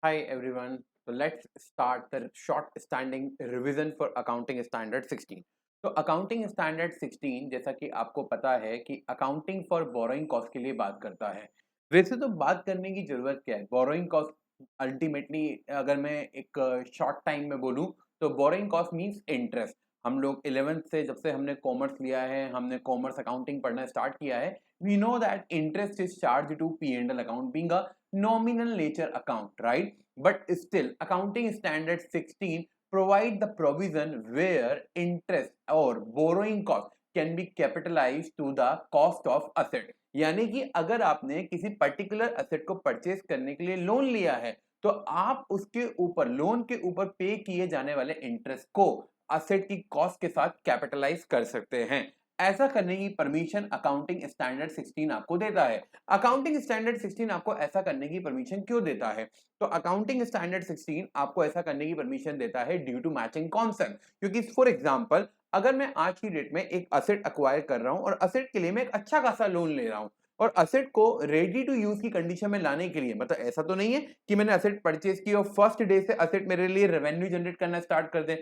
Hi everyone. So let's start the short standing revision for Accounting Standard 16. तो accounting standard 16 जैसा कि आपको पता है कि अकाउंटिंग फॉर बोरोइंग कॉस्ट के लिए बात करता है। वैसे तो बात करने की जरूरत क्या है, बोरोइंग कॉस्ट अल्टीमेटली अगर मैं एक शॉर्ट टाइम में बोलूं तो बोरोइंग कॉस्ट मींस इंटरेस्ट। हम लोग 11th से जब से हमने कॉमर्स लिया है, हमने कॉमर्स अकाउंटिंग पढ़ना स्टार्ट किया है, we know that interest is charge to P and L account being a nominal nature account, right? But still, Accounting Standard 16 provide the provision where interest or borrowing cost can be capitalized to the cost of asset. यानी कि अगर आपने किसी particular asset को purchase करने के लिए loan लिया है तो आप उसके ऊपर लोन के ऊपर पे किए जाने वाले इंटरेस्ट को असेट की कॉस्ट के साथ कैपिटलाइज कर सकते हैं। ऐसा करने की परमिशन अकाउंटिंग स्टैंडर्ड 16 आपको देता है। अकाउंटिंग स्टैंडर्ड 16 आपको ऐसा करने की परमिशन क्यों देता है? तो अकाउंटिंग स्टैंडर्ड 16 आपको ऐसा करने की परमिशन देता है ड्यू टू मैचिंग कॉन्सेप्ट। क्योंकि फॉर एग्जांपल अगर मैं आज की डेट में एक असेट अक्वायर कर रहा हूं और असेट के लिए मैं एक अच्छा खासा लोन ले रहा हूं और असेट को रेडी टू यूज की कंडीशन में लाने के लिए, मतलब ऐसा तो नहीं है कि मैंने असेट परचेज की और फर्स्ट डे से असेट मेरे लिए रेवेन्यू जनरेट करना स्टार्ट कर दे।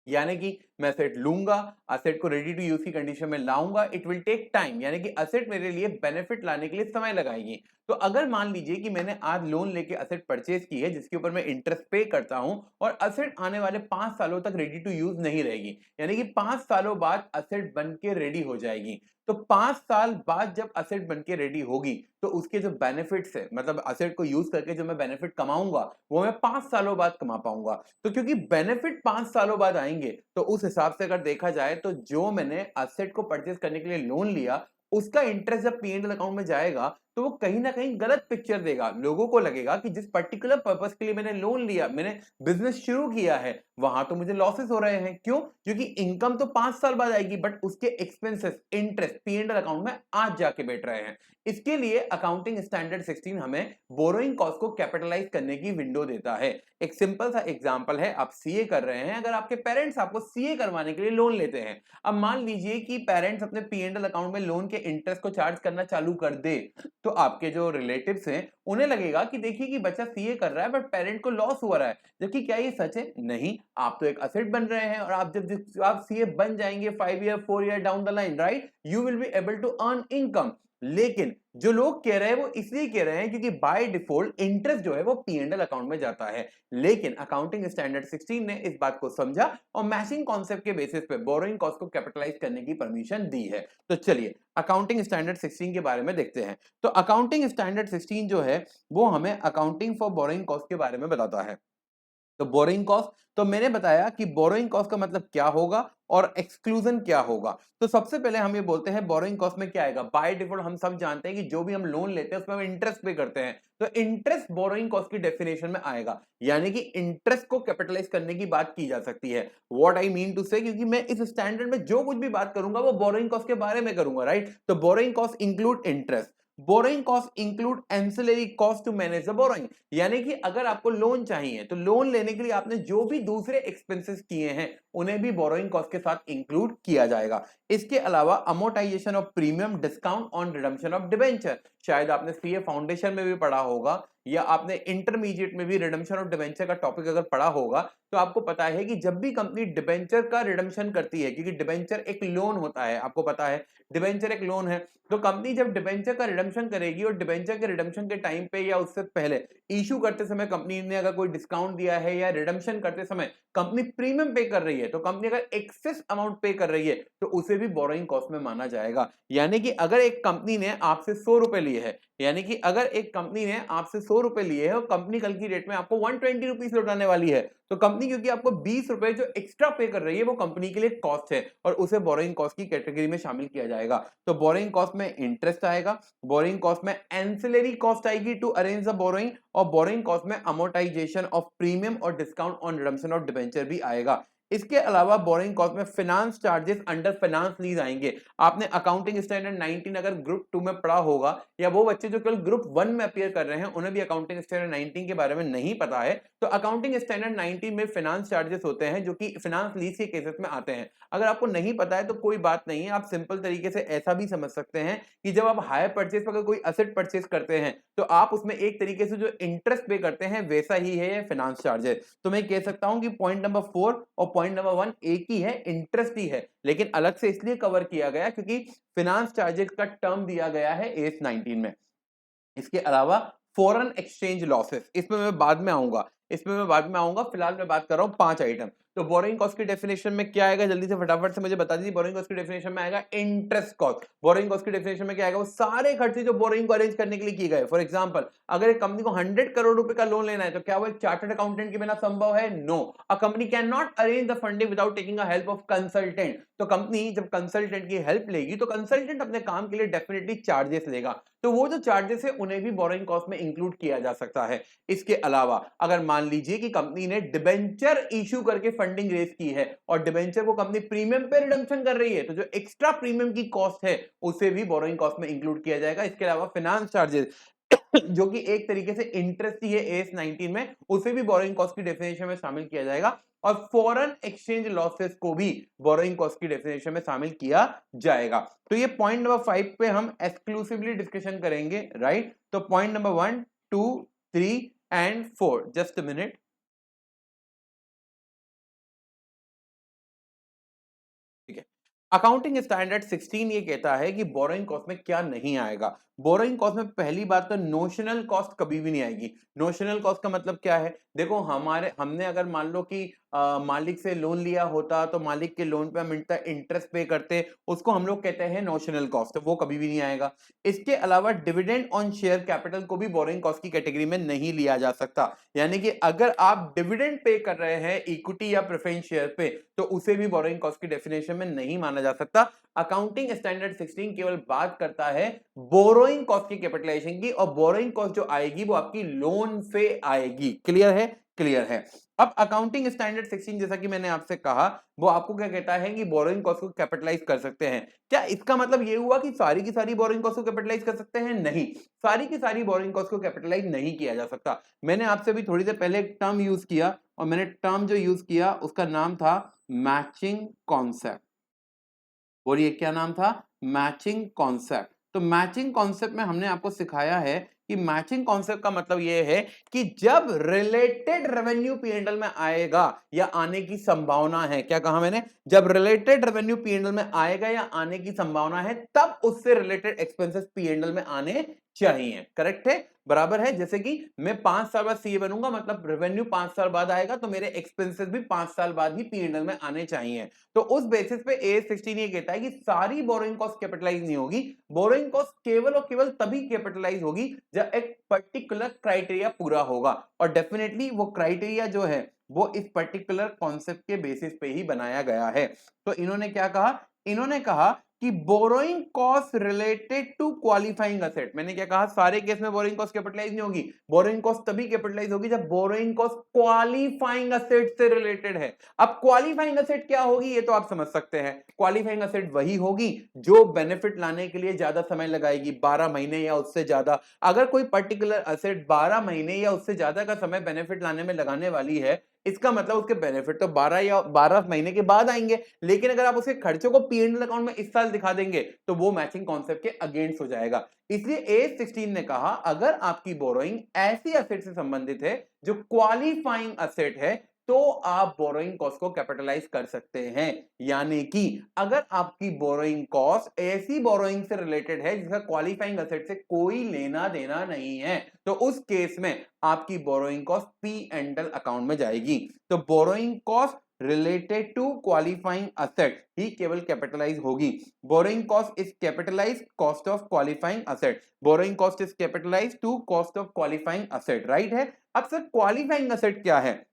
यानी कि मैं असेट लूंगा, असेट को रेडी टू यूज की कंडीशन में लाऊंगा, इट विल टेक टाइम, यानी कि असेट मेरे लिए बेनिफिट लाने के लिए समय लगाएगी। तो अगर मान लीजिए कि मैंने आज लोन लेके असेट परचेज की है जिसके ऊपर मैं इंटरेस्ट पे करता हूं और असेट आने वाले 5 सालों तक रेडी टू यूज नहीं रहेगी, यानी कि 5 सालों बाद असेट बन के रेडी हो जाएगी। तो 5 साल बाद जब असेट बन के रेडी होगी तो उसके जो बेनिफिट्स है, मतलब असेट को यूज करके जो मैं बेनिफिट कमाऊंगा वो मैं 5 सालों बाद कमा पाऊंगा। तो क्योंकि बेनिफिट 5 सालों बाद आएंगे तो उस हिसाब से अगर देखा जाए तो जो मैंने असेट को परचेज करने के लिए लोन लिया उसका इंटरेस्ट जब पी एंड एल अकाउंट में जाएगा तो वो कहीं ना कहीं गलत पिक्चर देगा। लोगों को लगेगा कि जिस पर्टिकुलर पर्पस के लिए मैंने लोन लिया, मैंने बिजनेस शुरू किया है, वहां तो मुझे लॉसेस हो रहे हैं। क्यों? क्योंकि इनकम तो 5 साल बाद आएगी बट उसके expenses interest P and L account में आज जाके बैठ रहे हैं। इसके लिए अकाउंटिंग स्टैंडर्ड 16 हमें बोरोइंग कॉस्ट को कैपिटलाइज करने की विंडो देता है। एक सिंपल सा एग्जांपल है, आप सीए कर रहे हैं, अगर आपके पेरेंट्स आपको सीए करवाने के लिए लोन लेते हैं, अब मान लीजिए कि पेरेंट्स अपने पी एंड एल अकाउंट में लोन के इंटरेस्ट को चार्ज करना चालू कर दे, तो आपके जो रिलेटिव्स हैं उन्हें लगेगा कि देखिए कि बच्चा सीए कर रहा है बट पेरेंट को लॉस हो रहा है। जबकि क्या ये सच है? नहीं, आप तो एक असेट बन रहे हैं और आप जब आप सीए बन जाएंगे 5 year 4 year down the line, right, you will be able to earn income. लेकिन जो लोग कह रहे हैं वो इसलिए कह रहे हैं क्योंकि बाय डिफॉल्ट इंटरेस्ट जो है वो पी एंड एल अकाउंट में जाता है। लेकिन अकाउंटिंग स्टैंडर्ड 16 ने इस बात को समझा और मैचिंग कॉन्सेप्ट के बेसिस पे बोरोइंग कॉस्ट को कैपिटलाइज करने की परमिशन दी है। तो चलिए अकाउंटिंग स्टैंडर्ड 16 के बारे में देखते हैं। तो अकाउंटिंग स्टैंडर्ड 16 जो है वो हमें अकाउंटिंग फॉर बोरोइंग कॉस्ट के बारे में बताता है। तो बोरोइंग कॉस्ट, तो मैंने बताया कि बोरोइंग कॉस्ट का मतलब क्या होगा और एक्सक्लूजन क्या होगा। तो सबसे पहले हम ये बोलते हैं बोरोइंग कॉस्ट में क्या आएगा। बाय डिफॉल्ट हम सब जानते हैं कि जो भी हम लोन लेते हैं उसमें हम इंटरेस्ट पे करते हैं, तो इंटरेस्ट बोरोइंग कॉस्ट की डेफिनेशन में आएगा, यानी कि इंटरेस्ट को कैपिटलाइज करने की बात की जा सकती है। व्हाट आई मीन टू से, क्योंकि मैं इस स्टैंडर्ड में जो कुछ भी बात करूंगा वो बोरोइंग कॉस्ट के बारे में करूंगा, राइट। तो borrowing cost include interest, borrowing cost include ancillary cost to manage the borrowing, यानी कि अगर आपको लोन चाहिए तो लोन लेने के लिए आपने जो भी दूसरे एक्सपेंसेस किए हैं उन्हें भी बोरोइंग कॉस्ट के साथ इंक्लूड किया जाएगा। इसके अलावा amortisation of premium, discount on redemption of debenture, शायद आपने सीए फाउंडेशन में भी पढ़ा होगा या आपने इंटरमीडिएट में भी रिडम्पशन ऑफ डिबेंचर का टॉपिक अगर पढ़ा होगा तो आपको पता है कि जब भी कंपनी डिबेंचर का रिडम्पशन करती है, क्योंकि डिबेंचर एक लोन होता है, आपको पता है डिबेंचर एक लोन है, तो कंपनी जब डिबेंचर का रिडम्पशन करेगी और डिबेंचर के रिडम्पशन के टाइम पे या उससे पहले इशू करते समय कंपनी ने अगर कोई डिस्काउंट दिया है या रिडम्पशन करते समय कंपनी प्रीमियम पे कर रही है, तो कंपनी अगर एक्सेस अमाउंट पे कर रही है तो उसे भी बोरोइंग कॉस्ट में माना जाएगा। यानी कि अगर एक कंपनी ने आपसे 100 रुपए लिए है, यानी कि अगर एक कंपनी ने आपसे 100 रुपए लिए है और कंपनी कल की डेट में आपको 120 रुपीज लौटाने वाली है, तो कंपनी क्योंकि आपको 20 रुपए जो एक्स्ट्रा पे कर रही है वो कंपनी के लिए कॉस्ट है और उसे बोरोइंग कॉस्ट की कैटेगरी में शामिल किया जाएगा। तो बोरोइंग कॉस्ट में इंटरेस्ट आएगा, बोरोइंग कॉस्ट में एंसिलरी कॉस्ट आएगी टू अरेंज द बोरोइंग, और बोरोइंग कॉस्ट में अमोर्टाइजेशन ऑफ प्रीमियम और discount on redemption of debenture भी आएगा। इसके अलावा बोरोइंग कॉस्ट में finance charges under finance lease आएंगे। आपने अकाउंटिंग स्टैंडर्ड 19 अगर ग्रुप 2 में पढ़ा होगा, या वो बच्चे जो केवल ग्रुप 1 में अपीयर कर रहे हैं उन्हें भी अकाउंटिंग स्टैंडर्ड 19 के बारे में नहीं पता है, तो अकाउंटिंग स्टैंडर्ड 19 में फाइनेंस चार्जेस होते हैं जो कि फाइनेंस लीज के केसेस में आते हैं। अगर आपको नहीं पता है तो कोई बात नहीं है, आप सिंपल तरीके से ऐसा भी समझ सकते हैं कि जब आप हायर परचेज पर कोई एसेट परचेज करते हैं तो आप उसमें एक तरीके से जो इंटरेस्ट पे करते हैं वैसा ही है फाइनेंस चार्जेस। तो मैं कह सकता हूं कि पॉइंट नंबर 4 और पॉइंट नंबर 1 एक ही है, इंटरेस्ट ही है, लेकिन अलग से इसलिए कवर किया गया क्योंकि फाइनेंस चार्जेस का टर्म दिया गया है एस 19 में। इसके अलावा फॉरेन एक्सचेंज लॉसेस, इसमें मैं बाद में आऊंगा, फिलहाल मैं बात कर रहा हूं 5 आइटम। तो बोरोइंग कॉस्ट की डेफिनेशन में क्या आएगा, जल्दी से फटाफट से मुझे बता दीजिए। बोरोइंग कॉस्ट की डेफिनेशन में आएगा इंटरेस्ट कॉस्ट। बोरोइंग कॉस्ट की डेफिनेशन में क्या आएगा, वो सारे खर्चे जो बोरोइंग को अरेंज करने के लिए किए गए। फॉर एग्जांपल, अगर एक कंपनी को 100 करोड़ रुपए का लोन लेना है तो क्या वो एक चार्टर्ड अकाउंटेंट के बिना संभव है? No, a company can not arrange the funding without taking a help of consultant. तो कंपनी जब कंसल्टेंट की हेल्प लेगी तो कंसल्टेंट अपने काम के लिए डेफिनेटली चार्जेस लेगा, तो वो जो चार्जेस है उन्हें भी बोरोइंग कॉस्ट में इंक्लूड किया जा सकता है। इसके अलावा अगर मान लीजिए कि कंपनी ने डिबेंचर इश्यू करके फंडिंग रेज की है और डिबेंचर को कंपनी प्रीमियम पे रिडम्पशन कर रही है, तो जो एक्स्ट्रा प्रीमियम की कॉस्ट है उसे भी बोरोइंग कॉस्ट में इंक्लूड किया जाएगा। इसके अलावा फाइनेंस चार्जेस जो कि एक तरीके से इंटरेस्ट ही है एस 19 में, उसे भी बोरोइंग कॉस्ट की डेफिनेशन में शामिल किया जाएगा। और फॉरेन एक्सचेंज लॉसेस को भी बोरोइंग कॉस्ट की डेफिनेशन में शामिल किया जाएगा। तो ये पॉइंट नंबर 5 पे हम एक्सक्लूसिवली डिस्कशन करेंगे, राइट। तो point number 1, 2, 3 and 4, just a minute. ठीक है, अकाउंटिंग स्टैंडर्ड 16 ये कहता है कि बोरोइंग कॉस्ट में क्या नहीं आएगा। बोरोइंग कॉस्ट में पहली बात तो नोशनल कॉस्ट कभी भी नहीं आएगी। नोशनल कॉस्ट का मतलब क्या है, देखो हमने अगर मान लो कि मालिक से लोन लिया होता तो मालिक के लोन पे हम इंटरेस्ट पे करते, उसको हम लोग कहते हैं नोशनल कॉस्ट, वो कभी भी नहीं आएगा। इसके अलावा डिविडेंड ऑन शेयर कैपिटल को भी बोरोइंग कॉस्ट की कैटेगरी में नहीं लिया जा सकता। यानी कि अगर आप डिविडेंड पे कर रहे हैं इक्विटी या प्रेफरेंस शेयर पे, तो उसे भी बोरोइंग कॉस्ट की डेफिनेशन में नहीं माना जा सकता। अकाउंटिंग स्टैंडर्ड 16 केवल बात करता है बोरोइंग कॉस्ट की कैपिटलाइजेशन की, और बोरोइंग कॉस्ट जो आएगी वो आपकी लोन से आएगी। क्लियर है? क्लियर है। अब अकाउंटिंग स्टैंडर्ड 16 जैसा कि मैंने आपसे कहा, वो आपको क्या कहता है कि बोरोइंग कॉस्ट को कैपिटलाइज कर सकते हैं। क्या इसका मतलब ये हुआ कि सारी की सारी बोरोइंग कॉस्ट को कैपिटलाइज कर सकते हैं? नहीं, सारी की सारी बोरोइंग कॉस्ट को कैपिटलाइज नहीं किया जा सकता। मैंने आपसे भी थोड़ी देर पहले एक टर्म यूज किया, और मैंने टर्म जो यूज किया उसका नाम था मैचिंग कॉन्सेप्ट। बोलिए क्या नाम था? Matching concept. तो मैचिंग कॉन्सेप्ट में हमने आपको सिखाया है कि मैचिंग कॉन्सेप्ट का मतलब यह है कि जब रिलेटेड रेवेन्यू पीएनएल में आएगा या आने की संभावना है, क्या कहा मैंने? जब रिलेटेड रेवेन्यू पीएनएल में आएगा या आने की संभावना है तब उससे रिलेटेड एक्सपेंसेस पीएनएल में आने चाहिए। करेक्ट है? बराबर है। जैसे कि मैं 5 साल बाद सीए बनूंगा, मतलब रेवेन्यू 5 साल बाद आएगा, तो मेरे एक्सपेंसेस भी 5 साल बाद ही पीएनएल में आने चाहिए। तो उस बेसिस पे एएस 16 ये कहता है कि सारी बोरोइंग कॉस्ट कैपिटलाइज नहीं होगी। बोरोइंग कॉस्ट केवल और केवल तभी कैपिटलाइज होगी जब एक पर्टिकुलर क्राइटेरिया पूरा होगा, और डेफिनेटली वो क्राइटेरिया जो है वो इस पर्टिकुलर कॉन्सेप्ट के बेसिस पे ही बनाया गया है। तो इन्होंने क्या कहा? इन्होंने कहा कि borrowing cost related to qualifying asset. मैंने क्या कहा? सारे केस में बोरोइंग कॉस्ट कैपिटलाइज नहीं होगी। बोरोइंग कॉस्ट तभी कैपिटलाइज होगी जब बोरोइंग कॉस्ट क्वालिफाइंग असेट से रिलेटेड है। अब क्वालिफाइंग असेट क्या होगी ये तो आप समझ सकते हैं। क्वालिफाइंग असेट वही होगी जो बेनिफिट लाने के लिए ज्यादा समय लगाएगी, 12 महीने या उससे ज्यादा। अगर कोई पर्टिकुलर असेट 12 महीने या उससे ज्यादा का समय बेनिफिट लाने में लगाने वाली है, इसका मतलब उसके बेनिफिट तो 12 या 12 महीने के बाद आएंगे। लेकिन अगर आप उसके खर्चों को पीएनएल अकाउंट में इस साल दिखा देंगे तो वो मैचिंग कॉन्सेप्ट के अगेंस्ट हो जाएगा। इसलिए एज 16 ने कहा अगर आपकी बोरोइंग ऐसी असेट से संबंधित है जो क्वालिफाइंग असेट है, तो आप बोरोइंग कॉस्ट को कैपिटलाइज कर सकते हैं। यानी कि अगर आपकी बोरोइंग कॉस्ट ऐसी बोरोइंग से रिलेटेड है जिसका क्वालिफाइंग असेट से कोई लेना देना नहीं है, तो उस केस में आपकी borrowing cost P and L account में जाएगी। तो borrowing cost related to qualifying asset ही केवल कैपिटलाइज होगी। Borrowing cost is capitalise cost of qualifying asset. Borrowing cost is capitalise to cost of qualifying asset, right है। अब sir qualifying asset क्या है?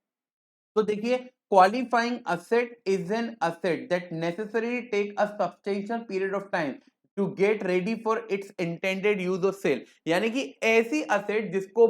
तो देखिए, qualifying asset is an asset that necessary take a substantial period of time to get ready for its intended use और cell, यानी कि ऐसी असेट जिसको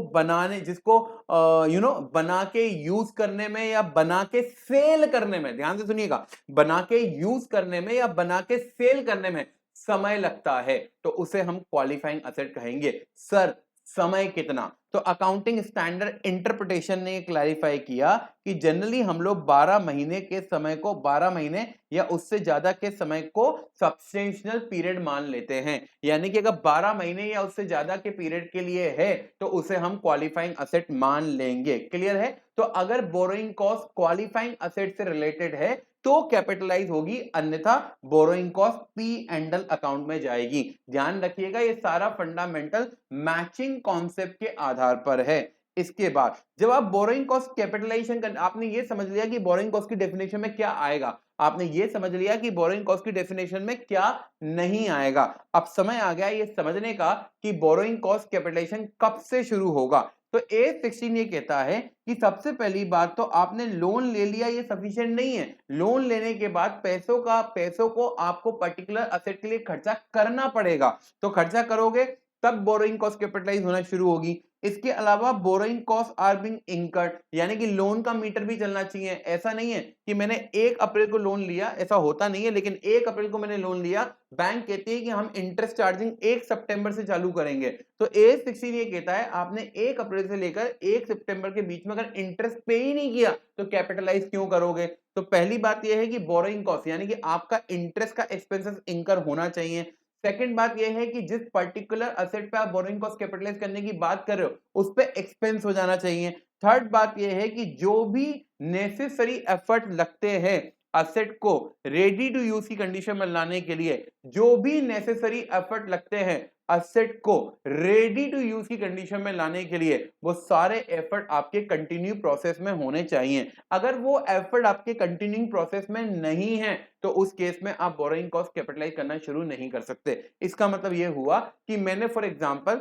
बना के यूज करने में या बना के सेल करने में, ध्यान से सुनिएगा, बना के यूज करने में या बना के सेल करने में समय लगता है, तो उसे हम क्वालिफाइंग असेट कहेंगे। सर समय कितना? तो अकाउंटिंग स्टैंडर्ड इंटरप्रिटेशन ने क्लैरिफाई किया कि जनरली हम लोग 12 महीने के समय को, 12 महीने या उससे ज्यादा के समय को सब्सटेंशियल पीरियड मान लेते हैं, यानी कि अगर 12 महीने या उससे ज्यादा के पीरियड के लिए है तो उसे हम क्वालिफाइंग असेट मान लेंगे। क्लियर है? तो अगर बोरोइंग कॉस्ट क्वालिफाइंग असेट से रिलेटेड है तो कैपिटलाइज होगी, अन्यथा borrowing cost P and L account में जाएगी। ध्यान रखिएगा, ये सारा फंडामेंटल मैचिंग कॉन्सेप्ट के आधार पर है। इसके बाद जब आप बोरोइंग कॉस्ट कैपिटलाइजेशन कर, आपने ये समझ लिया कि बोरोइंग कॉस्ट की डेफिनेशन में क्या आएगा, आपने ये समझ लिया कि बोरोइंग कॉस्ट की डेफिनेशन में क्या नहीं आएगा। अब समय आ गया ये समझने का कि बोरोइंग कॉस्ट कैपिटलाइजेशन कब से शुरू होगा। तो A16 ये कहता है कि सबसे पहली बात तो आपने लोन ले लिया, ये सफिशिएंट नहीं है। लोन लेने के बाद पैसों को आपको पर्टिकुलर असेट के लिए खर्चा करना पड़ेगा, तो खर्चा करोगे तब बोरोइंग कॉस्ट कैपिटलाइज होना शुरू होगी। इसके अलावा borrowing cost are being incurred, यानी कि लोन का मीटर भी चलना चाहिए। ऐसा नहीं है कि मैंने 1 अप्रैल को लोन लिया, ऐसा होता नहीं है, लेकिन 1 अप्रैल को मैंने लोन लिया, बैंक कहती है कि हम इंटरेस्ट चार्जिंग 1 सितंबर से चालू करेंगे। तो A16 ये कहता है आपने 1 अप्रैल से लेकर 1 सितंबर के बीच में अगर इंटरेस्ट पे ही नहीं किया तो कैपिटलाइज क्यों करोगे? तो पहली बात यह है कि बोरोइंग कॉस्ट यानी कि आपका इंटरेस्ट का एक्सपेंसेस इंकर होना चाहिए। सेकंड बात यह है कि जिस पर्टिकुलर असेट पे आप बोरोइंग कॉस्ट कैपिटलाइज करने की बात कर रहे हो उस पे एक्सपेंस हो जाना चाहिए। थर्ड बात यह है कि जो भी नेसेसरी एफर्ट लगते हैं असेट को रेडी टू यूज की कंडीशन में लाने के लिए, जो भी नेसेसरी एफर्ट लगते हैं असेट को रेडी टू यूज की कंडीशन में लाने के लिए, वो सारे एफर्ट आपके कंटिन्यू प्रोसेस में होने चाहिए। अगर वो एफर्ट आपके कंटिन्यूइंग प्रोसेस में नहीं है तो उस केस में आप बोरोइंग कॉस्ट कैपिटलाइज करना शुरू नहीं कर सकते। इसका मतलब ये हुआ कि मैंने फॉर एग्जांपल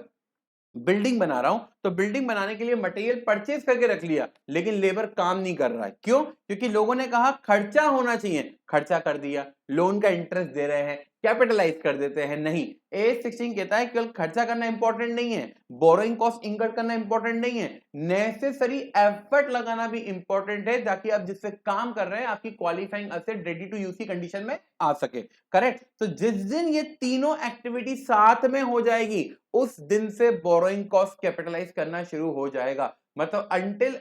बिल्डिंग बना रहा हूं, तो बिल्डिंग बनाने के लिए मटेरियल परचेज करके रख लिया, लेकिन लेबर काम नहीं कर रहा है। क्यों? क्योंकि लोगों ने कहा खर्चा होना चाहिए, खर्चा कर दिया, लोन का इंटरेस्ट दे रहे हैं, कैपिटलाइज कर देते हैं। नहीं, A16 कहता है केवल खर्चा करना इंपॉर्टेंट नहीं है, बोरोइंग कॉस्ट इंकर करना इंपॉर्टेंट नहीं है, नेसेसरी एफर्ट लगाना भी इंपॉर्टेंट है, ताकि आप जिससे काम कर रहे हैं आपकी qualifying asset ready to use की कंडीशन में आ सके। करेक्ट? तो जिस दिन ये तीनों एक्टिविटी साथ में हो जाएगी उस दिन से बोरोइंग कॉस्ट कैपिटलाइज करना शुरू हो जाएगा। मतलब अनटिल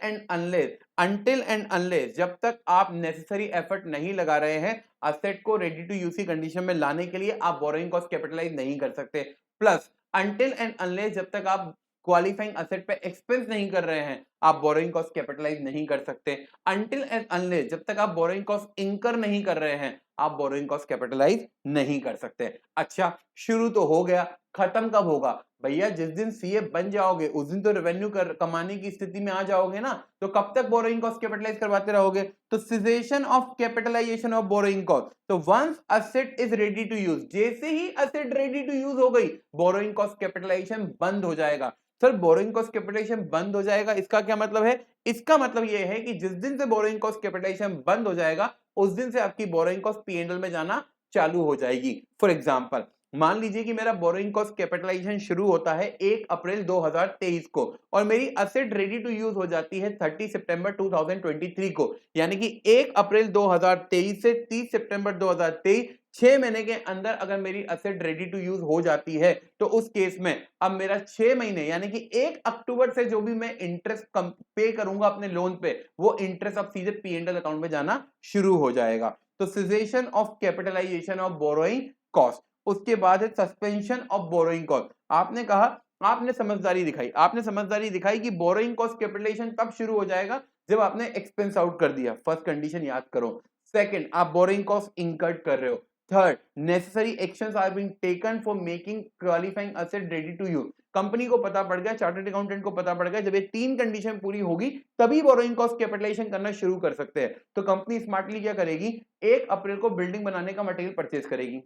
एंड अनलेस जब तक आप नेसेसरी एफर्ट नहीं लगा रहे हैं असेट को रेडी टू यूज की कंडीशन में लाने के लिए, आप बोरोइंग कॉस्ट कैपिटलाइज नहीं कर सकते। प्लस अनटिल एंड अनलेस जब तक आप क्वालिफाइंग असेट पे एक्सपेंस नहीं कर रहे हैं आप बोरोइंग कॉस्ट कैपिटलाइज नहीं कर सकते। अनटिल एंड अनलेस जब तक आप बोरोइंग कॉस्ट इंकर नहीं कर रहे हैं आप बोरोइंग कॉस्ट कैपिटलाइज नहीं कर सकते। अच्छा, शुरू तो हो गया, खत्म कब होगा? भैया जिस दिन सीए बन जाओगे उस दिन तो रेवेन्यू कमाने की स्थिति में आ जाओगे ना, तो कब तक बोरोइंग कॉस्ट कैपिटलाइज करवाते रहोगे? तो cessation of capitalisation of borrowing cost, तो once asset is ready to use, जैसे ही असेट रेडी टू यूज हो गई बोरोइंग कॉस्ट कैपिटलाइजेशन बंद हो जाएगा। सर बोरोइंग कॉस्ट कैपिटलाइजेशन बंद हो जाएगा, इसका क्या मतलब है? इसका मतलब यह है कि जिस दिन से बोरोइंग कॉस्ट कैपिटलाइजेशन बंद हो जाएगा उस दिन से आपकी बोरोइंग कॉस्ट पीएनएल में जाना चालू हो जाएगी। फॉर एग्जांपल मान लीजिए कि मेरा बोरोइंग कॉस्ट कैपिटलाइजेशन शुरू होता है 1 अप्रैल 2023 को और मेरी असेट रेडी टू यूज हो जाती है 30 सितंबर 2023 को, यानी कि 1 अप्रैल 2023 से 30 सितंबर 2023 6 महीने के अंदर अगर मेरी असेट रेडी टू यूज हो जाती है तो उस केस में अब मेरा 6 महीने यानी कि 1 अक्टूबर से जो भी मैं इंटरेस्ट पे करूंगा अपने लोन पे वो इंटरेस्ट अब सीधे पीएनएल अकाउंट में जाना शुरू हो जाएगा। तो cessation of capitalisation of borrowing cost. उसके बाद है सस्पेंशन ऑफ बोरोइंग कॉस्ट। आपने कहा, आपने समझदारी दिखाई कि बोरोइंग कॉस्ट कैपिटलाइजेशन तब शुरू हो जाएगा जब आपने एक्सपेंस आउट कर दिया। फर्स्ट कंडीशन याद करो। सेकंड, आप बोरोइंग कॉस्ट इंकर्ड कर रहे हो। Third, necessary actions are being taken for making qualifying asset ready to use. Company को पता पड़ गया, चार्टर्ड अकाउंटेंट को पता पड़ गया, जब ये 3 कंडीशन पूरी होगी तभी बोरोइंग कॉस्ट कैपिटलाइजेशन करना शुरू कर सकते हैं। तो कंपनी स्मार्टली क्या करेगी? 1 अप्रैल को बिल्डिंग बनाने का मटेरियल परचेज करेगी,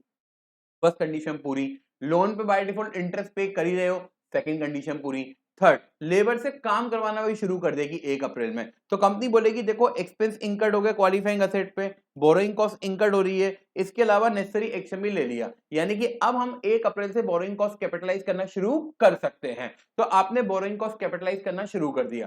फर्स्ट कंडीशन पूरी। लोन पे बाय डिफॉल्ट इंटरेस्ट पे कर ही रहे हो, सेकंड कंडीशन पूरी। थर्ड, लेबर से काम करवाना भी शुरू कर देगी 1 अप्रैल में। तो कंपनी बोलेगी देखो एक्सपेंस इंकर्ड हो गया क्वालिफाइंग असेट पे, बोरोइंग कॉस्ट इंकर्ड हो रही है, इसके अलावा नेसेसरी एक्शन भी ले लिया, यानी कि अब हम 1 अप्रैल से बोरोइंग कॉस्ट कैपिटलाइज करना शुरू कर सकते हैं। तो आपने बोरोइंग कॉस्ट कैपिटलाइज करना शुरू कर दिया,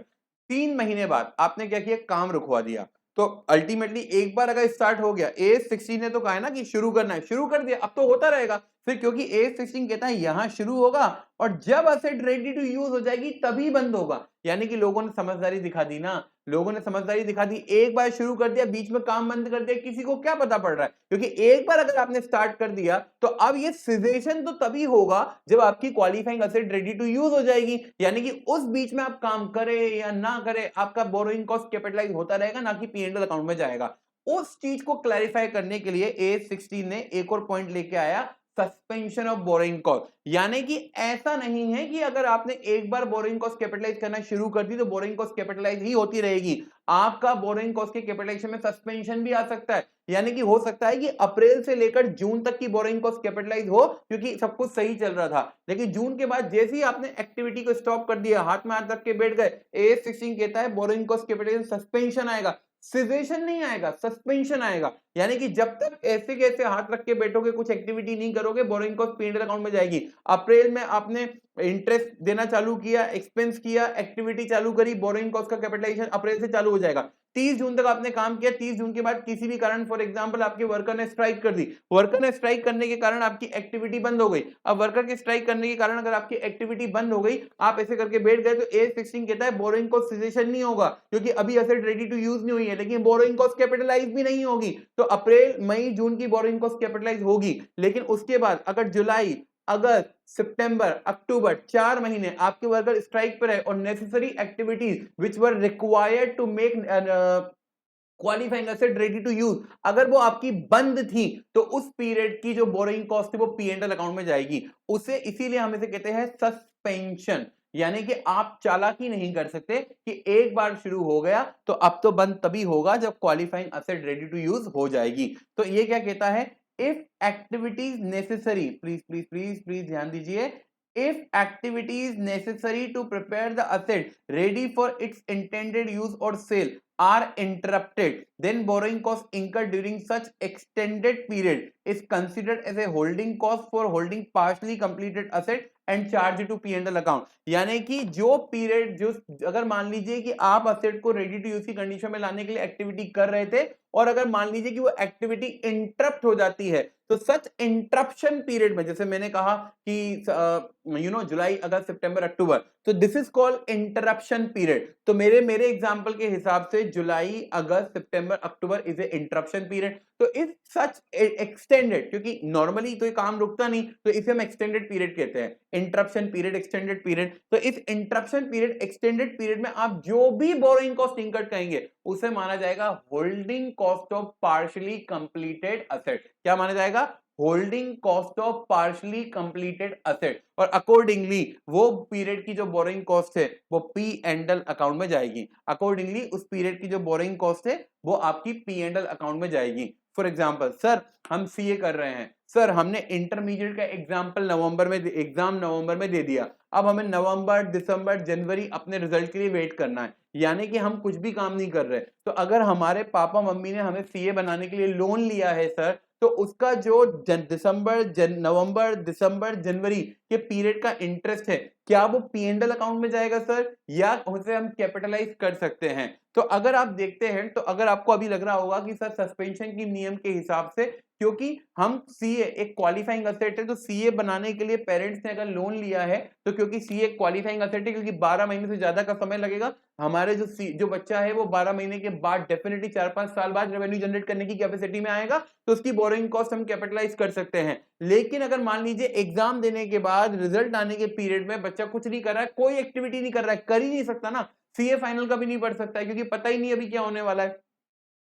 3 महीने बाद आपने क्या किया, काम रुकवा दिया। तो अल्टीमेटली एक बार अगर स्टार्ट हो गया, AS16 ने तो कहा है ना कि शुरू करना है, शुरू कर दिया, अब तो होता रहेगा फिर, क्योंकि AS16 कहता है यहां शुरू होगा और जब असेट रेडी टू यूज हो जाएगी तभी बंद होगा। यानी कि लोगों ने समझदारी दिखा दी ना, लोगों ने समझदारी दिखा दी, एक बार शुरू कर दिया, बीच में काम बंद कर दिया, किसी को क्या पता पड़ रहा है, क्योंकि एक बार अगर आपने स्टार्ट कर दिया तो अब ये सिजेशन तो तभी होगा जब आपकी qualifying asset ready to use हो जाएगी। यानी कि उस बीच में आप काम करें या ना करें, आपका बोरोइंग कॉस्ट कैपिटलाइज होता रहेगा, ना कि P&L अकाउंट में जाएगा। उस चीज को क्लैरिफाई करने के लिए AS16 ने एक और पॉइंट लेके आया, सस्पेंशन ऑफ बोरोइंग कॉस्ट। यानी कि ऐसा नहीं है कि अगर आपने एक बार बोरोइंग कॉस्ट कैपिटलाइज करना शुरू कर दी तो बोरोइंग कॉस्ट कैपिटलाइज ही होती रहेगी, आपका बोरोइंग कॉस्ट के कैपिटलाइजेशन में सस्पेंशन भी आ सकता है। यानी कि हो सकता है कि अप्रैल से लेकर जून तक की बोरोइंग कॉस्ट कैपिटलाइज हो, क्योंकि सब कुछ सही चल रहा था, लेकिन जून के बाद जैसे ही आपने एक्टिविटी को स्टॉप कर दिया, हाथ में हाथ रख के बैठ गए, AS16 कहता है बोरोइंग कॉस्ट कैपिटलाइजेशन सस्पेंशन आएगा, सिजेशन नहीं आएगा, सस्पेंशन आएगा। यानी कि जब तक ऐसे कैसे हाथ रख के बैठोगे, कुछ एक्टिविटी नहीं करोगे, बोरोइंग कॉस्ट P&L अकाउंट में जाएगी। अप्रैल में आपने इंटरेस्ट देना चालू किया, एक्सपेंस किया, एक्टिविटी चालू करी, बोरोइंग कॉस्ट का कैपिटलाइजेशन अप्रैल से चालू हो जाएगा। 30 जून तक आपने काम किया, 30 जून के बाद किसी भी कारण, फॉर एग्जांपल आपके वर्कर ने स्ट्राइक कर दी, वर्कर ने स्ट्राइक करने के कारण आपकी एक्टिविटी बंद हो गई। अब वर्कर के स्ट्राइक करने के कारण अगर आपकी एक्टिविटी बंद हो गई, आप ऐसे करके बैठ गए, तो AS16 कहता है बोरोइंग कॉस्ट सिजेशन नहीं होगा, क्योंकि अभी असेट रेडी टू यूज नहीं हुई है, लेकिन बोरोइंग कॉस्ट कैपिटलाइज भी नहीं होगी। तो अप्रैल, मई, जून की बोरोइंग कॉस्ट कैपिटलाइज होगी, लेकिन उसके बाद अगर जुलाई, अगस्त, सितंबर, अक्टूबर, 4 महीने आपके वर्कर स्ट्राइक पर है और necessary activities which were required to make qualifying asset ready to use, अगर वो आपकी बंद थी, तो उस पीरियड की जो बोरोइंग कॉस्ट है वो P&L अकाउंट में जाएगी। उसे इसीलिए हम इसे कहते हैं सस्पेंशन। यानी कि आप चालाकी नहीं कर सकते कि एक बार शुरू हो गया तो अब तो बंद तभी होगा जब qualifying asset ready to use हो जाएगी। तो ये क्या कहता है, if activities necessary, please please please please ध्यान दीजिए, if activities necessary to prepare the asset ready for its intended use or sale are interrupted, then borrowing cost incurred during such extended period is considered as a holding cost for holding partially completed asset and charge to P&L account। यानी कि जो period, जो अगर मान लीजिए कि आप asset को रेडी टू यूज की कंडीशन में लाने के लिए एक्टिविटी कर रहे थे और अगर मान लीजिए कि वो एक्टिविटी इंटरप्ट हो जाती है, तो सच इंटरप्शन पीरियड में, जैसे मैंने कहा कि जुलाई, अगस्त, सितंबर, अक्टूबर, तो this is called interruption period. तो मेरे एग्जांपल के हिसाब से जुलाई, अगस्त, सितंबर, अक्टूबर इज ए इंटरप्शन पीरियड। तो इस सच एक्सटेंडेड, क्योंकि नॉर्मली तो ये काम रुकता नहीं, तो इसे हम एक्सटेंडेड पीरियड कहते हैं, इंटरप्शन पीरियड, एक्सटेंडेड पीरियड। तो इस इंटरप्शन पीरियड, एक्सटेंडेड पीरियड में आप जो भी बोरोइंग कॉस्ट इंकर्ड कहेंगे उसे माना जाएगा holding cost of partially completed asset. क्या माना जाएगा, holding cost of partially completed asset. और अकॉर्डिंगली वो पीरियड की जो बोरोइंग कॉस्ट है वो P&L अकाउंट में जाएगी। अकॉर्डिंगली उस पीरियड की जो बोरोइंग कॉस्ट है वो आपकी P&L अकाउंट में जाएगी। फॉर एग्जांपल, सर हम सीए कर रहे हैं, सर हमने इंटरमीडिएट का एग्जांपल नवंबर में दे दिया, अब हमें नवंबर, दिसंबर, जनवरी अपने रिजल्ट के लिए वेट करना है, यानी कि हम कुछ भी काम नहीं कर रहे। तो अगर हमारे पापा मम्मी ने हमें सीए बनाने के लिए लोन लिया है सर, तो उसका जो नवंबर, दिसंबर, जनवरी के पीरियड का इंटरेस्ट है, क्या वो P&L अकाउंट में जाएगा सर, या उसे हम कैपिटलाइज कर सकते हैं? तो अगर आप देखते हैं, तो अगर आपको अभी लग रहा होगा कि सर सस्पेंशन की नियम के हिसाब से, क्योंकि हम सीए एक क्वालिफाइंग असेट है, तो सीए बनाने के लिए पेरेंट्स ने अगर लोन लिया है, तो क्योंकि सीए क्वालिफाइंग असेट है, क्योंकि 12 महीने से ज्यादा का समय लगेगा, हमारे जो बच्चा है वो 12 महीने के बाद डेफिनेटली 4-5 साल बाद रेवेन्यू जनरेट करने की कैपेसिटी में आएगा, तो उसकी बोरोइंग कॉस्ट हम कैपिटलाइज कर सकते हैं। लेकिन अगर मान लीजिए एग्जाम देने के बाद, रिजल्ट आने के पीरियड में बच्चा कुछ नहीं कर रहा है, कोई एक्टिविटी नहीं कर रहा है, कर ही नहीं सकता ना, सीए फाइनल का भी नहीं पढ़ सकता है, क्योंकि पता ही नहीं अभी क्या होने वाला है,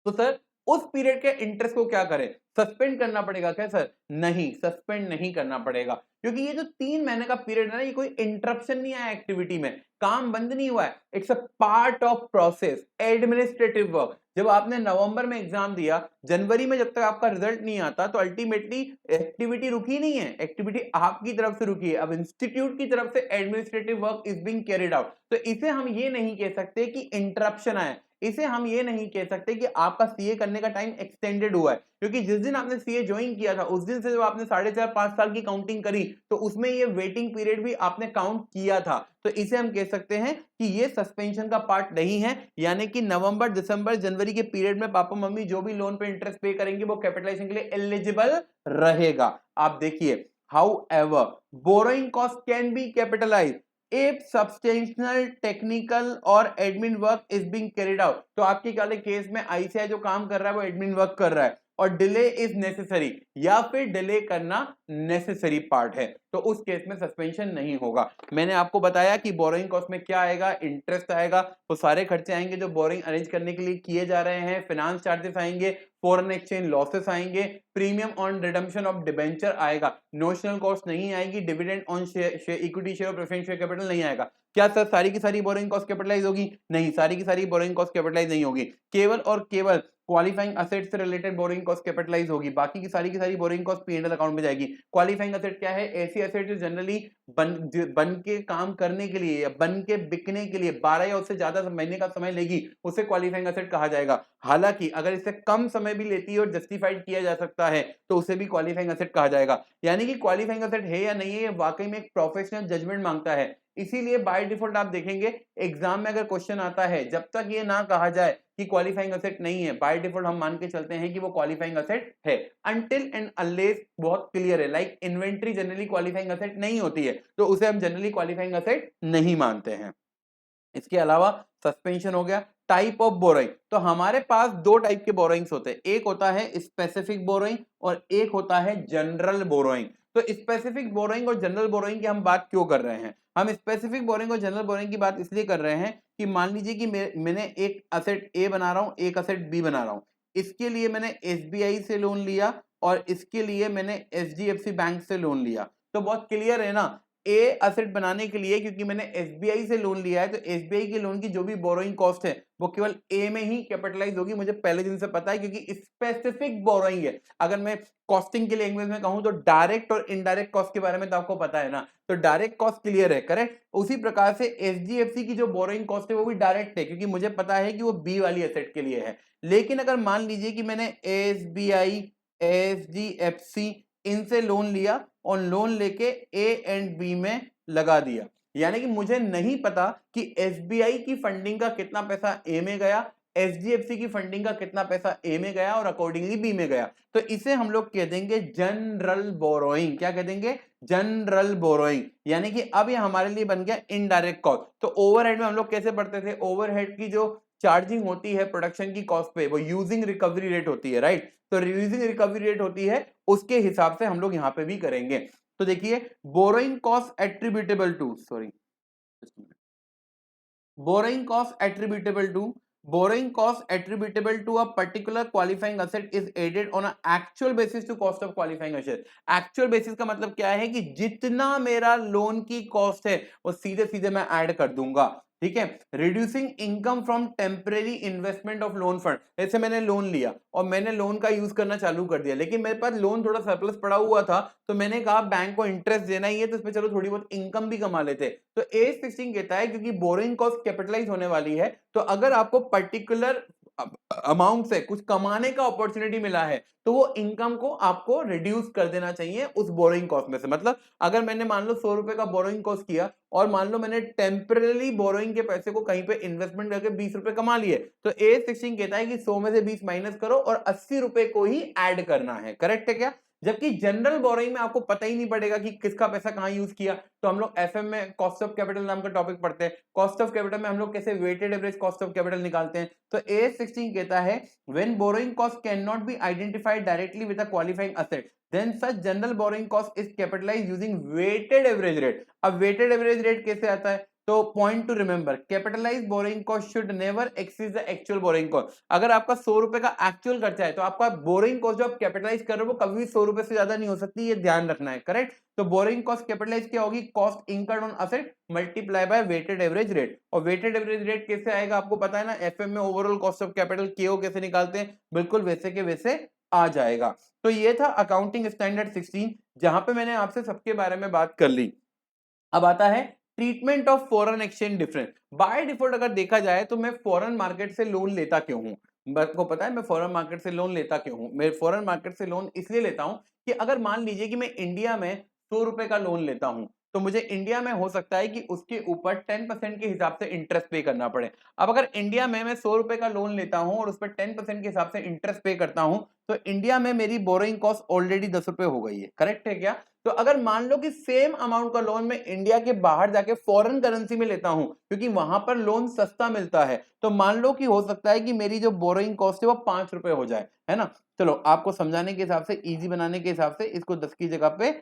तो सर उस पीरियड के इंटरेस्ट को क्या करें, सस्पेंड करना पड़ेगा क्या सर? नहीं, सस्पेंड नहीं करना पड़ेगा, क्योंकि ये जो 3 महीने का पीरियड है ना, ये कोई इंटरप्शन नहीं आया एक्टिविटी में। काम बंद नहीं हुआ है, it's a part of process, administrative work. जब आपने नवंबर में एग्जाम दिया, जनवरी में जब तक आपका रिजल्ट नहीं आता तो अल्टीमेटली एक्टिविटी रुकी नहीं है, एक्टिविटी आपकी तरफ से रुकी है। अब इंस्टीट्यूट की तरफ से administrative work is being carried out, तो इसे हम ये नहीं कह सकते कि इंटरप्शन आया, इसे हम ये नहीं कह सकते कि आपका सीए करने का टाइम एक्सटेंडेड हुआ है, क्योंकि जिस दिन आपने सीए ज्वाइन किया था उस दिन से जब आपने 4.5 साल की काउंटिंग करी तो उसमें ये वेटिंग पीरियड भी आपने काउंट किया था। तो इसे हम कह सकते हैं कि ये सस्पेंशन का पार्ट नहीं है, यानी कि नवंबर दिसंबर जनवरी के पीरियड में पापा मम्मी जो भी लोन पे इंटरेस्ट पे करेंगे वो कैपिटलाइजेशन के लिए एलिजिबल रहेगा। आप देखिए, however borrowing cost can be capitalized if substantial technical और admin work is being carried out. तो आपके वाले केस में आईसीआई जो काम कर रहा है वो एडमिन वर्क कर रहा है और डिले इज नेसेसरी, या फिर डिले करना नेसेसरी पार्ट है, तो उस केस में सस्पेंशन नहीं होगा। मैंने आपको बताया कि बोरोइंग कॉस्ट में क्या आएगा, इंटरेस्ट आएगा, वो सारे खर्चे आएंगे जो बोरिंग अरेंज करने के लिए किए जा रहे हैं, फाइनेंस चार्जेस आएंगे, फॉरेन एक्सचेंज लॉसेस आएंगे, premium on redemption of debenture आएगा, नोशनल कॉस्ट नहीं आएगी, डिविडेंड ऑन इक्विटी शेयर और प्रेफरेंस शेयर कैपिटल नहीं आएगा। क्या सर सारी की सारी बोरिंग कॉस्ट कैपिटलाइज होगी? नहीं, सारी की सारी बोरिंग कॉस्ट कैपिटलाइज नहीं होगी, केवल और केवल क्वालिफाइंग असेट से रिलेटेड बोरिंग कॉस्ट कैपिटलाइज होगी, बाकी की सारी बोरिंग कॉस्ट पी&एल अकाउंट में जाएगी। क्वालिफाइंग असेट क्या है? ऐसी असेट जो जनरली बन के काम करने के लिए या बन के बिकने के लिए 12 या उससे ज्यादा महीने का समय लेगी, उसे क्वालिफाइंग असेट कहा जाएगा। हालांकि अगर इससे कम समय भी लेती है और जस्टिफाइड किया जा सकता है तो उसे भी क्वालिफाइंग असेट कहा जाएगा। यानी कि क्वालिफाइंग असेट है या नहीं है, ये वाकई में एक प्रोफेशनल जजमेंट मांगता है। इसीलिए बाय डिफॉल्ट आप देखेंगे एग्जाम में अगर क्वेश्चन आता है, जब तक ये ना कहा जाए कि क्वालिफाइंग असेट नहीं है, बाय डिफॉल्ट हम मान के चलते हैं कि वो क्वालिफाइंग असेट है, अनटिल एंड अनलेस बहुत क्लियर है, like inventory generally qualifying asset नहीं होती है तो उसे हम जनरली क्वालिफाइंग असेट नहीं मानते हैं। इसके अलावा सस्पेंशन हो गया। टाइप ऑफ बोरोइंग, तो हमारे पास दो टाइप के बोरोइंग्स होते हैं, एक होता है स्पेसिफिक बोरोइंग और एक होता है जनरल बोरोइंग। तो स्पेसिफिक बोरोइंग और जनरल बोरोइंग की हम बात क्यों कर रहे हैं? हम स्पेसिफिक बोरोइंग और जनरल बोरोइंग की बात इसलिए कर रहे हैं कि मान लीजिए कि मैंने एक असेट ए बना रहा हूं, एक असेट बी बना रहा हूं, इसके लिए मैंने एसबीआई से लोन लिया और इसके लिए मैंने एचडीएफसी बैंक से लोन लिया। तो बहुत क्लियर है ना, ए असेट बनाने के लिए क्योंकि मैंने एसबीआई से लोन लिया है तो एसबीआई के लोन की जो भी बोरोइंग कॉस्ट है वो केवल ए में ही कैपिटलाइज होगी, मुझे पहले दिन से पता है क्योंकि स्पेसिफिक बोरोइंग है। अगर मैं कॉस्टिंग की लैंग्वेज में कहूं तो डायरेक्ट और इनडायरेक्ट कॉस्ट के बारे में तो आपको पता है ना, तो डायरेक्ट कॉस्ट क्लियर है, करेक्ट। उसी प्रकार से एचडीएफसी की जो बोरोइंग कॉस्ट है वो भी डायरेक्ट है क्योंकि मुझे पता है कि वो बी वाली एसेट के लिए है। लेकिन अगर मान लीजिए कि मैंने एसबीआई, एचडीएफसी इनसे लोन लिया और लोन लेके ए एंड बी में लगा दिया, यानी कि मुझे नहीं पता कि एसबीआई की फंडिंग का कितना पैसा ए में गया, एचडीएफसी की फंडिंग का कितना पैसा ए में गया और अकॉर्डिंगली बी में गया, तो इसे हम लोग कह देंगे जनरल बोरोइंग। क्या कह देंगे? General borrowing. यानी कि अब ये हमारे लिए बन गया इनडायरेक्ट कॉस्ट। तो ओवरहेड में हम लोग कैसे पढ़ते थे? ओवरहेड की जो चार्जिंग होती है प्रोडक्शन की कॉस्ट पे वो यूजिंग रिकवरी रेट होती है, राइट। तो यूजिंग रिकवरी रेट होती है, उसके हिसाब से हम लोग यहां पे भी करेंगे। तो देखिए, borrowing cost attributable to, borrowing cost attributable to a particular qualifying asset is added on a actual basis to cost of qualifying asset। Actual basis का मतलब क्या है कि जितना मेरा लोन की कॉस्ट है वो सीधे सीधे मैं ऐड कर दूंगा, ठीक है। Reducing income from temporary investment of loan fund, जैसे मैंने लोन लिया और मैंने लोन का यूज करना चालू कर दिया, लेकिन मेरे पास लोन थोड़ा सरप्लस पड़ा हुआ था तो मैंने कहा बैंक को इंटरेस्ट देना ही है तो इसमें चलो थोड़ी बहुत इनकम भी कमा लेते। तो एज 16 कहता है क्योंकि बोरिंग कॉस्ट कैपिटलाइज होने वाली है तो अगर आपको पर्टिकुलर अमाउंट से कुछ कमाने का अपॉर्चुनिटी मिला है तो वो इनकम को आपको रिड्यूस कर देना चाहिए उस बोरोइंग कॉस्ट में से। मतलब अगर मैंने मान लो 100 रुपए का बोरोइंग कॉस्ट किया और मान लो मैंने टेम्पररी बोरोइंग के पैसे को कहीं पे इन्वेस्टमेंट करके 20 रुपए कमा लिए, तो A16 कहता है कि 100 में से 20 माइनस करो और 80 रुपए को ही ऐड करना है, करेक्ट है क्या? जबकि जनरल बोरोइंग में आपको पता ही नहीं पड़ेगा कि किसका पैसा कहां यूज किया। तो हम लोग एफएम में कॉस्ट ऑफ कैपिटल नाम का टॉपिक पढ़ते हैं, कॉस्ट ऑफ कैपिटल में हम लोग कैसे weighted average cost of capital निकालते हैं। तो A16 कहता है when borrowing cost can not be identified directly with a qualifying asset then such general borrowing cost is capitalised using weighted average rate. अब वेटेड एवरेज रेट कैसे आता है? तो point to remember, capitalise borrowing cost should never exceed the actual borrowing cost. अगर आपका 100 रुपए का actual खर्चा है तो आपका बोरिंग कॉस्ट जो आप कैपिटलाइज कर रहे हो वो कभी भी 100 रुपए से ज्यादा नहीं हो सकती, ये ध्यान रखना है, करेक्ट। तो बोरिंग कॉस्ट कैपिटलाइज क्या होगी, cost incurred on asset multiply by weighted average rate. और वेटेड एवरेज रेट कैसे आएगा आपको पता है ना, एफएम में ओवरऑल कॉस्ट ऑफ कैपिटल केओ कैसे निकालते हैं, बिल्कुल वैसे के वैसे आ जाएगा। तो ये था अकाउंटिंग स्टैंडर्ड 16, जहां पे मैंने आपसे सबके बारे में बात कर ली। अब आता है treatment of foreign exchange difference. By default अगर देखा जाए तो मैं फॉरेन मार्केट से लोन लेता क्यों हूं, आपको पता है मैं फॉरेन मार्केट से लोन लेता क्यों हूं। मैं फॉरेन मार्केट से लोन इसलिए लेता हूं कि अगर मान लीजिए कि मैं इंडिया में 100 रुपए का लोन लेता हूं तो मुझे इंडिया में हो सकता है कि उसके ऊपर 10% के हिसाब से इंटरेस्ट पे करना पड़े। अब अगर इंडिया में मैं 100 रुपए का लोन लेता हूं और उस पर 10% के हिसाब से इंटरेस्ट पे करता हूं तो इंडिया में मेरी बोरोइंग कॉस्ट ऑलरेडी 10 रुपए हो गई है, करेक्ट है क्या। तो अगर मान लो कि सेम अमाउंट का लोन मैं इंडिया के बाहर जाके फॉरेन करेंसी में लेता हूं क्योंकि वहां पर लोन सस्ता मिलता है, तो मान लो कि हो सकता है कि मेरी जो बोरोइंग कॉस्ट है वो 5 रुपए हो जाए, है ना। चलो आपको समझाने के हिसाब से, इजी बनाने के हिसाब से इसको 10 की जगह पे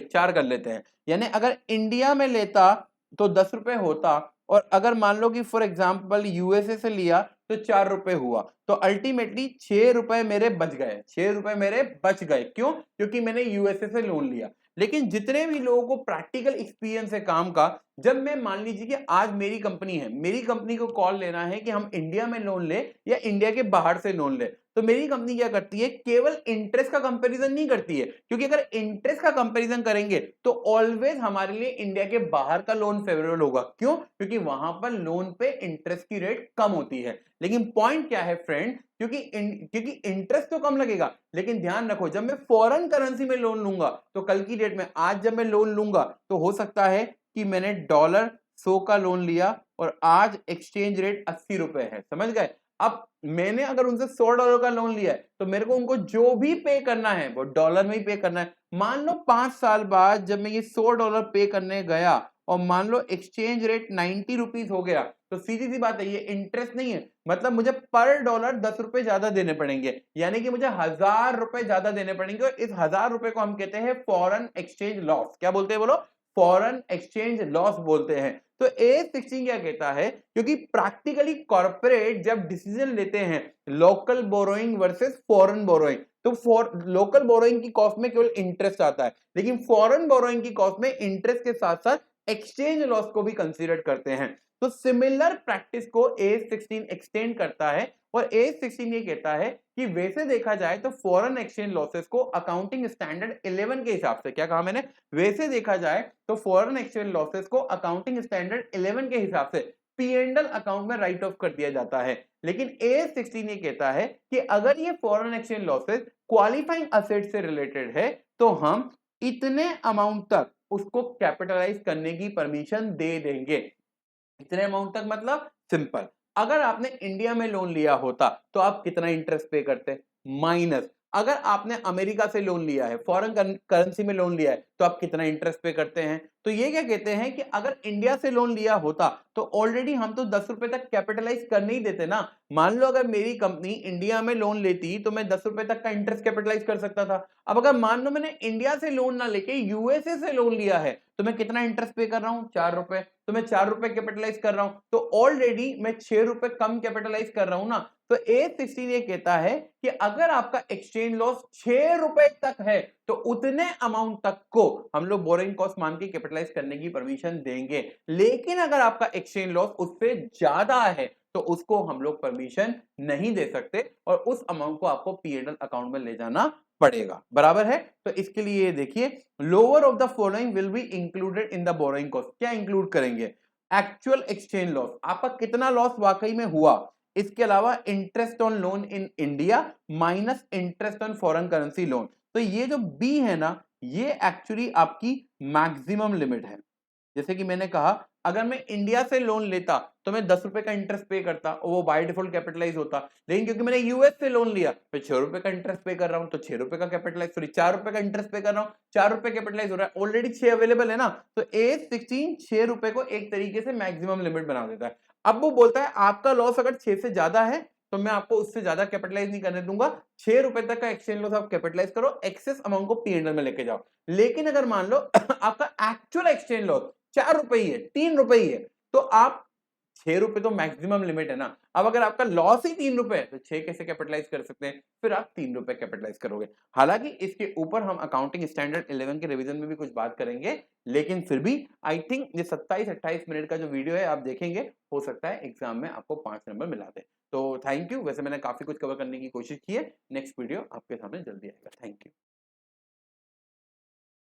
4 कर लेते हैं। यानी अगर इंडिया में लेता तो 10 रुपए होता, और अगर मान लो कि फॉर एग्जाम्पल यूएसए से लिया तो 4 रुपए हुआ, तो अल्टीमेटली 6 रुपए मेरे बच गए, 6 रुपए मेरे बच गए। क्यों, क्योंकि मैंने यूएसए से लोन लिया। लेकिन जितने भी लोगों को प्रैक्टिकल एक्सपीरियंस है काम का, जब मैं मान लीजिए कि आज मेरी कंपनी है, मेरी कंपनी को कॉल लेना है कि हम इंडिया में लोन ले या इंडिया के बाहर से लोन ले, तो मेरी कंपनी क्या करती है, केवल इंटरेस्ट का कंपैरिजन नहीं करती है, क्योंकि अगर इंटरेस्ट का कंपैरिजन करेंगे तो ऑलवेज हमारे लिए इंडिया के बाहर का लोन फेवरेबल होगा। क्यों, क्योंकि वहां पर लोन पे इंटरेस्ट की रेट कम होती है। लेकिन पॉइंट क्या है फ्रेंड, क्योंकि इंटरेस्ट तो कम लगेगा, लेकिन ध्यान रखो जब मैं फॉरेन करेंसी में लोन लूंगा तो कल की डेट में, आज जब मैं लोन लूंगा तो हो सकता है कि मैंने डॉलर 100 का लोन लिया और आज एक्सचेंज रेट 80 रुपए है, समझ गए। अब मैंने अगर उनसे $100 का लोन लिया है तो मेरे को उनको जो भी पे करना है वो डॉलर में ही पे करना है। मान लो 5 साल बाद जब मैं ये $100 पे करने गया और मान लो एक्सचेंज रेट 90 रुपीज हो गया, तो सीधी सी बात है ये इंटरेस्ट नहीं है, मतलब मुझे पर डॉलर 10 रुपए ज्यादा देने पड़ेंगे, यानी कि मुझे 1000 रुपए ज्यादा देने पड़ेंगे। और इस 1000 रुपए को हम कहते हैं फॉरेन एक्सचेंज लॉस। क्या बोलते हैं बोलो, फॉरेन एक्सचेंज लॉस बोलते हैं। तो A16 क्या कहता है, क्योंकि प्रैक्टिकली कॉर्पोरेट जब डिसीजन लेते हैं local borrowing versus foreign borrowing, तो लोकल बोरोइंग की कॉस्ट में केवल इंटरेस्ट आता है, लेकिन फॉरेन बोरोइंग की कॉस्ट में इंटरेस्ट के साथ साथ एक्सचेंज लॉस को भी कंसीडर करते हैं। तो सिमिलर प्रैक्टिस को A16 एक्सटेंड करता है, और A16 ये कहता है कि वैसे देखा जाए तो फॉरेन एक्सचेंज लॉसेस को अकाउंटिंग स्टैंडर्ड 11 के हिसाब से, क्या कहा मैंने, वैसे देखा जाए तो फॉरेन एक्सचेंज लॉसेस को अकाउंटिंग स्टैंडर्ड 11 के हिसाब से P&L अकाउंट में राइट ऑफ कर दिया जाता है। लेकिन A16 ये कहता है कि अगर ये foreign exchange losses qualifying asset से रिलेटेड है तो हम इतने अमाउंट तक उसको कैपिटलाइज करने की परमिशन दे देंगे। इतने अमाउंट तक मतलब सिंपल, अगर आपने इंडिया में लोन लिया होता तो आप कितना इंटरेस्ट पे करते, माइनस अगर आपने अमेरिका से लोन लिया है, फॉरेन करेंसी में लोन लिया है, तो आप कितना इंटरेस्ट पे करते हैं। तो ये क्या कहते हैं कि अगर इंडिया से लोन लिया होता तो ऑलरेडी हम तो 10 रुपए तक कैपिटलाइज कर नहीं देते ना। मान लो अगर मेरी कंपनी इंडिया में लोन लेती तो मैं 10 रुपए तक का इंटरेस्ट कैपिटलाइज कर सकता था। अब अगर मान लो मैंने इंडिया से लोन ना लेके यूएसए से लोन लिया है तो मैं कितना इंटरेस्ट पे कर रहा हूं, 4 रुपए, तो मैं 4 रुपए कैपिटलाइज कर रहा हूं, तो ऑलरेडी मैं 6 रुपए कम कैपिटलाइज कर रहा हूं ना। तो A16 ये कहता है कि अगर आपका एक्सचेंज लॉस 6 रुपए तक है तो उतने अमाउंट तक को हम लोग बोरिंग कॉस्ट मान के कैपिटलाइज करने की परमिशन देंगे। लेकिन अगर आपका एक्सचेंज लॉस उससे ज्यादा है तो उसको हम लोग परमिशन नहीं दे सकते और उस अमाउंट को आपको P&L अकाउंट में ले जाना पड़ेगा, बराबर है। तो इसके लिए देखिए, lower of the following will be included in the borrowing cost. क्या इंक्लूड करेंगे, एक्चुअल एक्सचेंज लॉस, आपका कितना लॉस वाकई में हुआ, इसके अलावा interest on loan in India minus interest on foreign currency loan. तो ये जो बी है ना, ये एक्चुअली आपकी मैक्सिमम लिमिट है। जैसे कि मैंने कहा अगर मैं इंडिया से लोन लेता तो मैं 10 रुपए का इंटरेस्ट पे करता और वो बाय डिफॉल्ट कैपिटलाइज होता, लेकिन क्योंकि मैंने यूएस से लोन लिया मैं 6 रुपए का इंटरेस्ट पे कर रहा हूं, तो 6 रुपए का कैपिटलाइज, सॉरी 4 रुपए का इंटरेस्ट पे कर रहा हूं, 4 रुपए कैपिटलाइज हो रहा है, ऑलरेडी 6 अवेलेबल है ना। तो A16 6 रुपए को एक तरीके से मैक्सिमम लिमिट बना देता है। अब वो बोलता है आपका लॉस अगर 6 से ज्यादा है तो मैं आपको उससे ज्यादा कैपिटलाइज नहीं करने दूंगा, 6 रुपए तक का एक्सचेंज लॉस आप कैपिटलाइज करो, एक्सेस अमाउंट को P&L में लेके जाओ। लेकिन अगर मान लो आपका एक्चुअल एक्सचेंज लॉस ₹4 ही है, ₹3 ही है, तो आप ₹6 तो मैक्सिमम लिमिट है ना। अब अगर आपका लॉस ही ₹3 है तो 6 कैसे कैपिटलाइज कर सकते हैं, फिर आप ₹3 कैपिटलाइज करोगे। हालांकि इसके ऊपर हम अकाउंटिंग स्टैंडर्ड 11 के रिवीजन में भी कुछ बात करेंगे, लेकिन फिर भी आई थिंक ये 27-28 मिनट का जो वीडियो है आप देखेंगे, हो सकता है एग्जाम में आपको 5 नंबर मिला दे। तो थैंक यू, वैसे मैंने काफी कुछ कवर करने की कोशिश की है। नेक्स्ट वीडियो आपके सामने जल्दी आएगा। Thank you.